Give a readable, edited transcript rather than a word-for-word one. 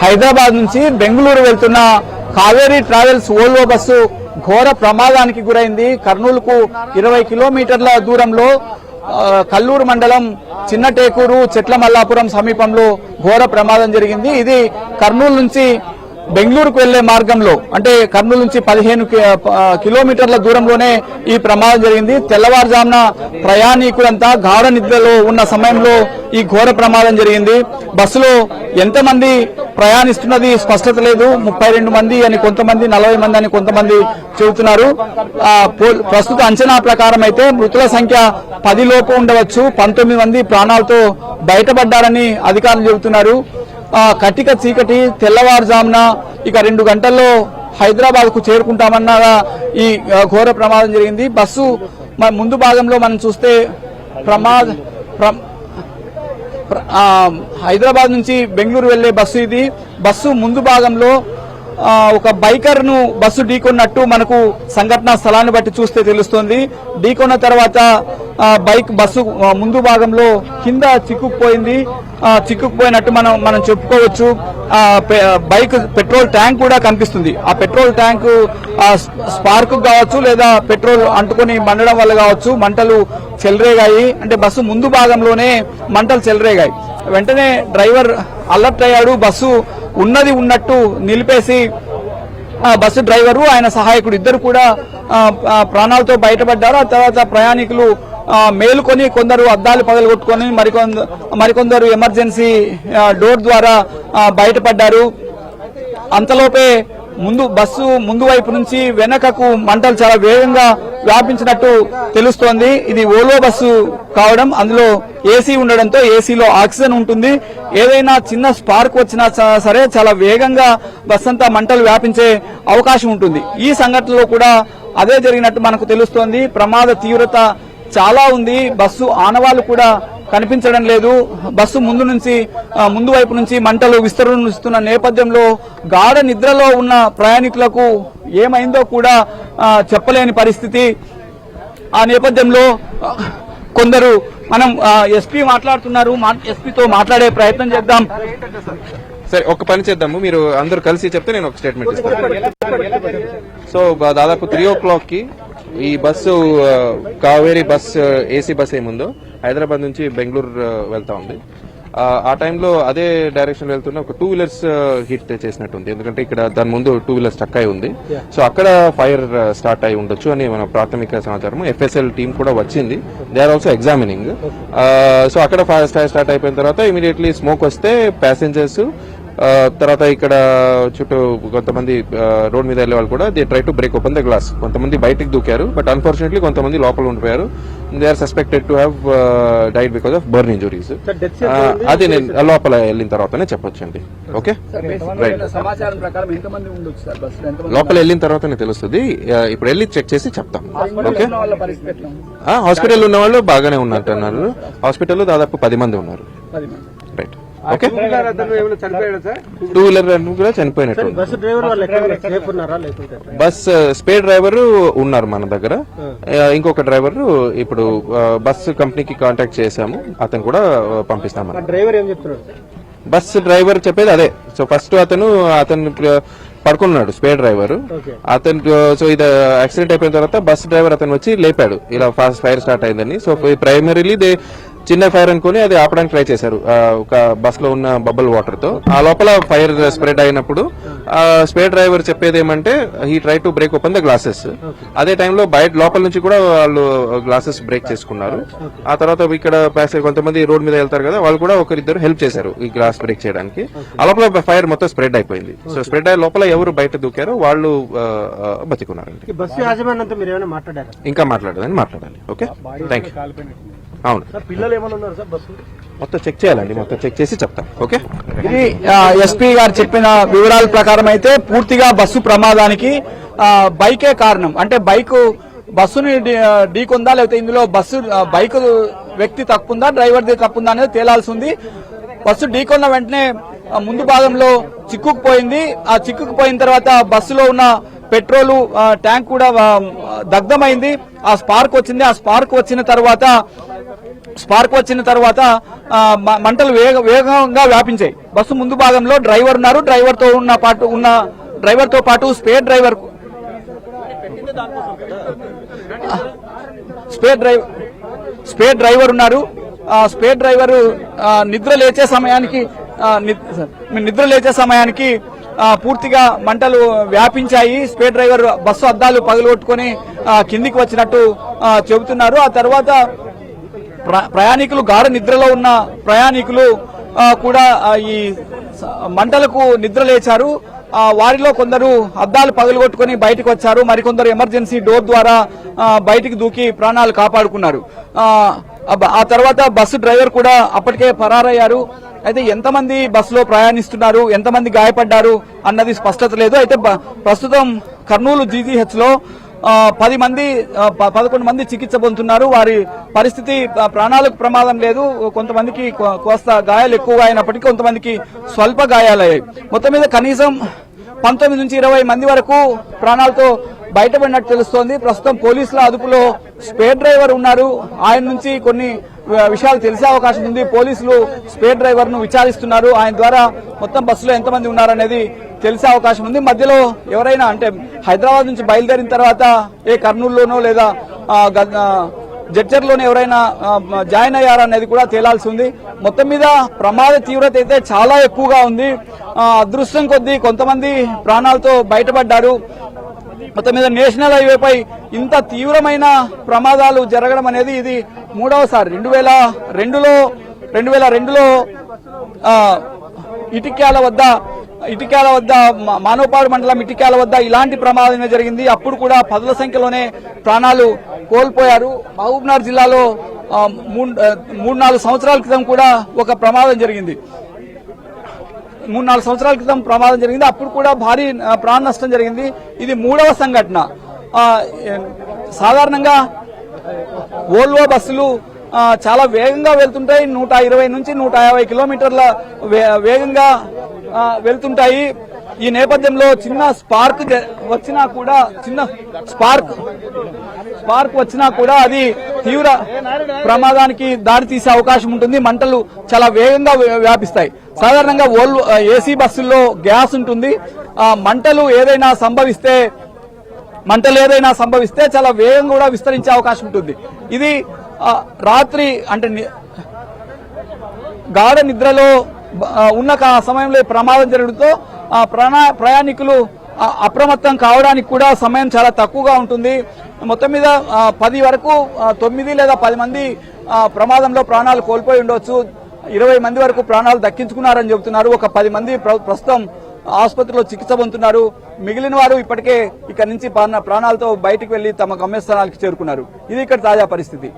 హైదరాబాద్ నుంచి బెంగళూరు వెళ్తున్న Kaveri travels Volvo bus ఘోర ప్రమాదానికి గురైంది. కర్నూలుకు 20 కిలోమీటర్ల దూరంలో కల్లూరు మండలం చిన్నటేకూరు చెట్లమల్లాపురం సమీపంలో ఘోర ప్రమాదం జరిగింది. ఇది కర్నూలు నుంచి బెంగళూరుకు వెళ్లే మార్గంలో, అంటే కర్నూలు నుంచి 15 కిలోమీటర్ల దూరంలోనే ఈ ప్రమాదం జరిగింది. తెల్లవారుజామున ప్రయాణికులంతా గాఢ నిద్రలో ఉన్న సమయంలో ఈ ఘోర ప్రమాదం జరిగింది. బస్సులో ఎంతమంది ప్రయాణిస్తున్నది స్పష్టత లేదు. 32 మంది అని కొంతమంది, 40 మంది అని కొంతమంది చెబుతున్నారు. ప్రస్తుత అంచనా ప్రకారం అయితే మృతుల సంఖ్య 10 లోపు ఉండవచ్చు. 19 మంది ప్రాణాలతో బయటపడ్డారని అధికారులు చెబుతున్నారు. కటిక చీకటి, తెల్లవారుజామున ఇక 2 గంటల్లో హైదరాబాద్ కు చేరుకుంటామన్నగా ఈ ఘోర ప్రమాదం జరిగింది. బస్సు ముందు భాగంలో మనం చూస్తే హైదరాబాద్ నుంచి బెంగళూరు వెళ్లే బస్సు ఇది. బస్సు ముందు భాగంలో ఒక బైకర్ ను బస్సు ఢీకొన్నట్టు మనకు సంఘటనా స్థలాన్ని బట్టి చూస్తే తెలుస్తోంది. ఢీకొన్న తర్వాత బస్సు ముందు భాగంలో కింద చిక్కుకుపోయినట్టు మనం చెప్పుకోవచ్చు. బైక్ పెట్రోల్ ట్యాంక్ కూడా కనిపిస్తుంది. ఆ పెట్రోల్ ట్యాంక్ స్పార్క్ కావచ్చు, లేదా పెట్రోల్ అంటుకొని మండడం వల్ల కావచ్చు మంటలు చెలరేగాయి. అంటే బస్సు ముందు భాగంలోనే మంటలు చెలరేగాయి. వెంటనే డ్రైవర్ అలర్ట్ అయ్యాడు. బస్సు ఉన్నది ఉన్నట్టు నిలిపేసి బస్సు డ్రైవరు, ఆయన సహాయకుడు ఇద్దరు కూడా ప్రాణాలతో బయటపడ్డారు. ఆ తర్వాత ప్రయాణికులు మేలుకొని కొందరు అద్దాలు పగలగొట్టుకొని మరికొందరు ఎమర్జెన్సీ డోర్ ద్వారా బయటపడ్డారు. అంతలోపే బస్సు ముందు వైపు నుంచి వెనకకు మంటలు చాలా వేగంగా వ్యాపించినట్టు తెలుస్తోంది. ఇది ఓల్వో బస్సు కావడం, అందులో ఏసీ ఉండడంతో ఏసీలో ఆక్సిజన్ ఉంటుంది. ఏదైనా చిన్న స్పార్క్ వచ్చినా సరే చాలా వేగంగా బస్ అంతా మంటలు వ్యాపించే అవకాశం ఉంటుంది. ఈ సంఘటనలో కూడా అదే జరిగినట్టు మనకు తెలుస్తోంది. ప్రమాద తీవ్రత చాలా ఉంది. బస్సు ఆనవాళ్లు కూడా కనిపించడం లేదు. బస్సు ముందు వైపు నుంచి మంటలు విస్తరిస్తున్న నేపథ్యంలో గాఢ నిద్రలో ఉన్న ప్రయాణికులకు ఏమైందో కూడా చెప్పలేని పరిస్థితి. ఆ నేపథ్యంలో కొందరు మనం ఎస్పీ మాట్లాడుతున్నారు, ఎస్పీతో మాట్లాడే ప్రయత్నం చేద్దాం. సరే, ఒక పని చేద్దాము, మీరు అందరూ కలిసి చెప్తే నేను ఒక స్టేట్మెంట్ ఇస్తాను. సో దాదాపు 3 o'clock కి ఈ bus Kaveri bus AC bus ఏముందో హైదరాబాద్ నుంచి బెంగళూరు వెళ్తా ఉంది. ఆ టైంలో అదే డైరెక్షన్ వెళ్తున్న ఒక 2 wheelers హిట్ చేసినట్టుంది. ఎందుకంటే ఇక్కడ దాని ముందు 2 wheelers స్టక్ అయి ఉంది. సో అక్కడ ఫైర్ స్టార్ట్ అయి ఉండొచ్చు అని మన ప్రాథమిక సమాచారం. FSL టీం కూడా వచ్చింది. They are also examining. So అక్కడ ఫైర్ స్టార్ట్ అయిపోయిన తర్వాత ఇమీడియట్లీ స్మోక్ వస్తే ప్యాసింజర్స్, తర్వాత ఇక్కడ చుట్టూ కొంతమంది రోడ్ మీద వెళ్లే వాళ్ళు కూడా they try to break open the glass. కొంతమంది బయటకు దూకారు, బట్ అన్ఫార్చునేట్లీ కొంతమంది లోపల ఉండిపోయారు. They are suspected to have died because of burn injuries. అది నేను లోపల వెళ్ళిన తర్వాతనే చెప్పొచ్చండి. Okay, right. లోపల వెళ్ళిన తర్వాతనే తెలుస్తుంది. ఇప్పుడు వెళ్ళి చెక్ చేసి చెప్తాం. ఓకే, హాస్పిటల్ ఉన్న వాళ్ళు బాగానే ఉన్నట్టున్నారు. హాస్పిటల్లో దాదాపు 10 మంది ఉన్నారు. రైట్. ఓకే, 2 wheeler కూడా చనిపోయినట్టు. బస్ స్పేర్ డ్రైవర్ ఉన్నారు మన దగ్గర. ఇంకొక డ్రైవర్ ఇప్పుడు బస్ కంపెనీకి కాంటాక్ట్ చేశాము, అతను కూడా పంపిస్తాము. బస్ డ్రైవర్ చెప్పేది అదే. సో ఫస్ట్ అతను పడుకున్నాడు, స్పేర్ డ్రైవర్. అతను సో ఇది యాక్సిడెంట్ అయిపోయిన తర్వాత బస్ డ్రైవర్ అతను వచ్చి లేపాడు, ఇలా ఫాస్ట్ ఫైర్ స్టార్ట్ అయిందని. సో ప్రైమరీలీ చిన్న ఫైర్ అనుకుని అది ఆపడానికి ట్రై చేశారు ఒక బస్ లో ఉన్న బబుల్ వాటర్ తో. ఆ లోపల ఫైర్ స్ప్రెడ్ అయినప్పుడు స్పేర్ డ్రైవర్ చెప్పేది ఏమంటే he try to break open the glasses. అదే టైంలో బయట లోపల నుంచి కూడా వాళ్ళు గ్లాసెస్ బ్రేక్ చేసుకున్నారు. ఆ తర్వాత ఇక్కడ కొంతమంది రోడ్ మీద వెళ్తారు కదా, వాళ్ళు కూడా ఒకరిద్దరు హెల్ప్ చేశారు ఈ గ్లాస్ బ్రేక్ చేయడానికి. ఆ లోపల ఫైర్ మొత్తం స్ప్రెడ్ అయిపోయింది. సో స్ప్రెడ్ అయ్యే లోపల ఎవరు బయట దూకారో వాళ్ళు బతికున్నారండి. ఇంకా మాట్లాడాలి. Okay, thank you. అవును, పిల్లలు ఏమైనా ఉన్నారు సార్? బస్సు మొత్తం చెక్ చేయాలండి, మొత్తం చెక్ చేసి చెప్తాం. ఓకే, ఇది ఎస్పీ గారు చెప్పిన వివరాల ప్రకారం అయితే పూర్తిగా బస్సు ప్రమాదానికి బైకే కారణం. అంటే బస్సుని ఢీకొందా, లేకపోతే ఇందులో బైక్ వ్యక్తి తప్పుందా, డ్రైవర్ది తప్పుందా అనేది తేలాల్సి ఉంది. బస్సు ఢీకొన్న వెంటనే ముందు భాగంలో చిక్కుకుపోయింది. ఆ చిక్కుకుపోయిన తర్వాత బస్సులో ఉన్న పెట్రోల్ ట్యాంక్ కూడా దగ్ధమైంది. ఆ స్పార్క్ వచ్చింది. ఆ స్పార్క్ వచ్చిన తర్వాత స్పార్క్ వచ్చిన తర్వాత మంటలు వేగంగా వ్యాపించాయి. బస్సు ముందు భాగంలో డ్రైవర్ ఉన్నారు. డ్రైవర్తో పాటు స్పేర్ డ్రైవర్ ఉన్నారు. స్పేర్ డ్రైవర్ నిద్ర లేచే సమయానికి పూర్తిగా మంటలు వ్యాపించాయి. స్పేర్ డ్రైవర్ బస్సు అద్దాలు పగలగొట్టుకుని కిందికి వచ్చినట్టు చెబుతున్నారు. ఆ తర్వాత ప్రయాణికులు గాఢ నిద్రలో ఉన్న ప్రయాణికులు కూడా ఈ మంటలకు నిద్ర లేచారు. వారిలో కొందరు అద్దాలు పగలగొట్టుకుని బయటకు వచ్చారు. మరికొందరు ఎమర్జెన్సీ డోర్ ద్వారా బయటికి దూకి ప్రాణాలు కాపాడుకున్నారు. ఆ తర్వాత బస్సు డ్రైవర్ కూడా అప్పటికే పరారయ్యారు. అయితే ఎంతమంది బస్సులో ప్రయాణిస్తున్నారు, ఎంతమంది గాయపడ్డారు అన్నది స్పష్టత లేదు. అయితే ప్రస్తుతం కర్నూలు జీజీహెచ్ లో 11 మంది చికిత్స పొందుతున్నారు. వారి పరిస్థితి ప్రాణాలకు ప్రమాదం లేదు. కొంతమందికి కోస్తా గాయాలు ఎక్కువగా అయినప్పటికీ కొంతమందికి స్వల్ప గాయాలయ్యాయి. మొత్తం మీద కనీసం 19 నుంచి 20 మంది వరకు ప్రాణాలతో బయటపడినట్టు తెలుస్తోంది. ప్రస్తుతం పోలీసుల అదుపులో స్పేర్ డ్రైవర్ ఉన్నారు. ఆయన నుంచి కొన్ని విషయాలు తెలిసే అవకాశం ఉంది. పోలీసులు స్పేర్ డ్రైవర్ ను విచారిస్తున్నారు. ఆయన ద్వారా మొత్తం బస్సులో ఎంతమంది ఉన్నారనేది తెలిసే అవకాశం ఉంది. మధ్యలో ఎవరైనా అంటే హైదరాబాద్ నుంచి బయలుదేరిన తర్వాత కర్నూలులోనో లేదా జడ్చర్లోనే ఎవరైనా జాయిన్ అయ్యారనేది కూడా తేలాల్సి ఉంది. మొత్తం మీద ప్రమాద తీవ్రత అయితే చాలా ఎక్కువగా ఉంది. అదృష్టం కొద్దీ కొంతమంది ప్రాణాలతో బయటపడ్డారు. మొత్తం మీద నేషనల్ హైవేపై ఇంత తీవ్రమైన ప్రమాదాలు జరగడం అనేది ఇది మూడవసారి. 2002లో ఇటిక్యాల వద్ద మానవపాడు మండలం ఇటిక్యాల వద్ద ఇలాంటి ప్రమాదమే జరిగింది. అప్పుడు కూడా 10ల సంఖ్యలోనే ప్రాణాలు కోల్పోయారు. మహబూబ్నగర్ జిల్లాలో 3-4 సంవత్సరాల క్రితం కూడా ఒక ప్రమాదం జరిగింది. 3-4 సంవత్సరాల క్రితం ప్రమాదం జరిగింది. అప్పుడు కూడా భారీ ప్రాణ నష్టం జరిగింది. ఇది మూడవ సంఘటన. సాధారణంగా వోల్వో బస్సులు చాలా వేగంగా వెళ్తుంటాయి. 120 నుంచి 150 కిలోమీటర్ల వేగంగా వెళ్తుంటాయి. ఈ నేపథ్యంలో చిన్న స్పార్క్ వచ్చినా కూడా అది తీవ్ర ప్రమాదానికి దారితీసే అవకాశం ఉంటుంది. మంటలు చాలా వేగంగా వ్యాపిస్తాయి. సాధారణంగా ఏసీ బస్సుల్లో గ్యాస్ ఉంటుంది. మంటలు ఏదైనా సంభవిస్తే చాలా వేగంగా కూడా విస్తరించే అవకాశం ఉంటుంది. ఇది రాత్రి అంటే గాఢ నిద్రలో ఉన్న సమయంలో ప్రమాదం జరగడంతో ప్రయాణికులు అప్రమత్తం కావడానికి కూడా సమయం చాలా తక్కువగా ఉంటుంది. మొత్తం మీద 9 లేదా 10 మంది ప్రమాదంలో ప్రాణాలు కోల్పోయి ఉండవచ్చు. 20 మంది వరకు ప్రాణాలు దక్కించుకున్నారని చెబుతున్నారు. ఒక 10 మంది ప్రస్తుతం ఆసుపత్రిలో చికిత్స పొందుతున్నారు. మిగిలిన వారు ఇప్పటికే ఇక్కడ నుంచి ప్రాణాలతో బయటికి వెళ్లి తమ గమ్యస్థానాలకు చేరుకున్నారు. ఇది ఇక్కడ తాజా పరిస్థితి.